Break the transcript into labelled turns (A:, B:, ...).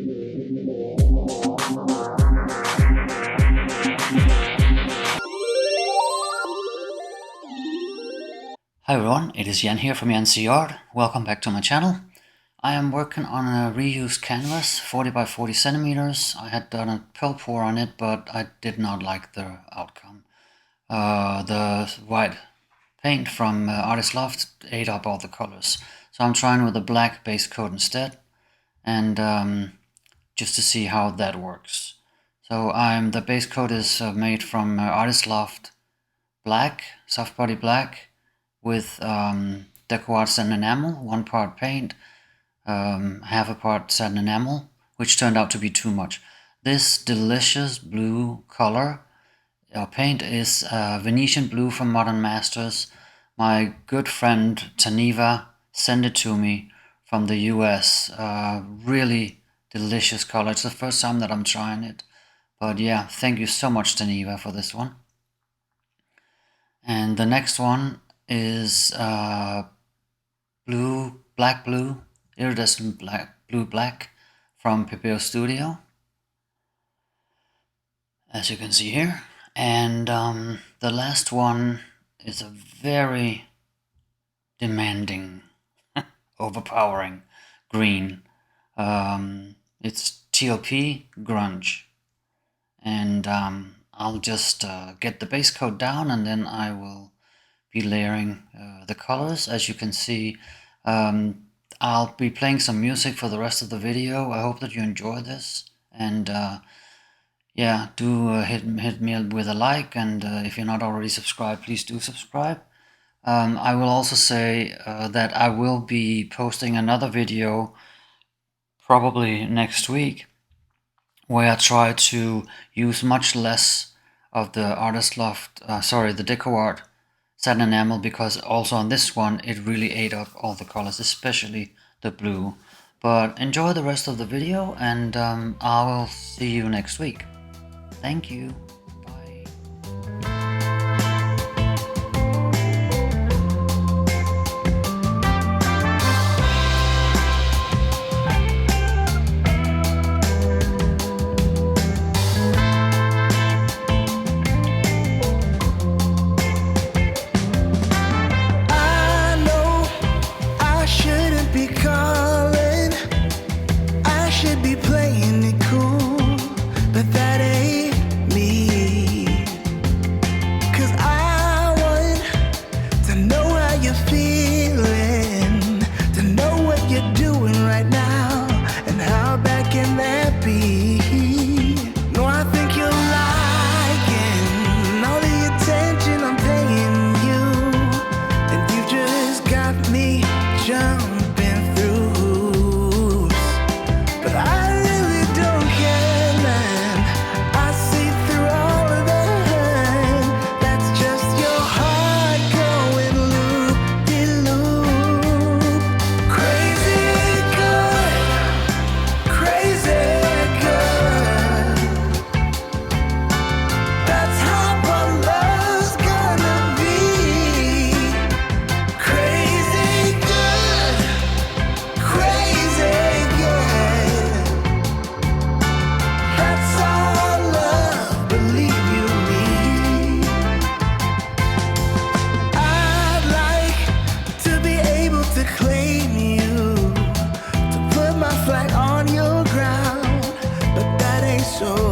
A: Hi everyone, it is Jan here from Jan's Art. Welcome back to my channel. I am working on a reused canvas, 40 by 40 centimeters. I had done a pearl pour on it, but I did not like the outcome. The white paint from Artist Loft ate up all the colors. So I'm trying with a black base coat instead, and just to see how that works. So the base coat is made from Artist Loft Black, Soft Body Black, with DecoArt Satin Enamel, 1 part paint, half a part satin enamel, which turned out to be too much. This delicious blue color paint is Venetian Blue from Modern Masters. My good friend Taneva sent it to me from the US. Really delicious color. It's the first time that I'm trying it. But yeah, thank you so much Taneva for this one. And the next one is black blue, iridescent black from Pepeo Studio, as you can see here. And the last one is a very demanding, overpowering green. It's TLP Grunge, and I'll just get the base coat down, and then I will be layering the colors. As you can see, I'll be playing some music for the rest of the video. I hope that you enjoy this, and yeah, do hit me with a like, and if you're not already subscribed, please do subscribe. I will also say that I will be posting another video probably next week, where I try to use much less of the the DecoArt Satin Enamel, because also on this one it really ate up all the colors, especially the blue. But enjoy the rest of the video, and I will see you next week. Thank you. Bye.
B: flag on your ground, but that ain't so.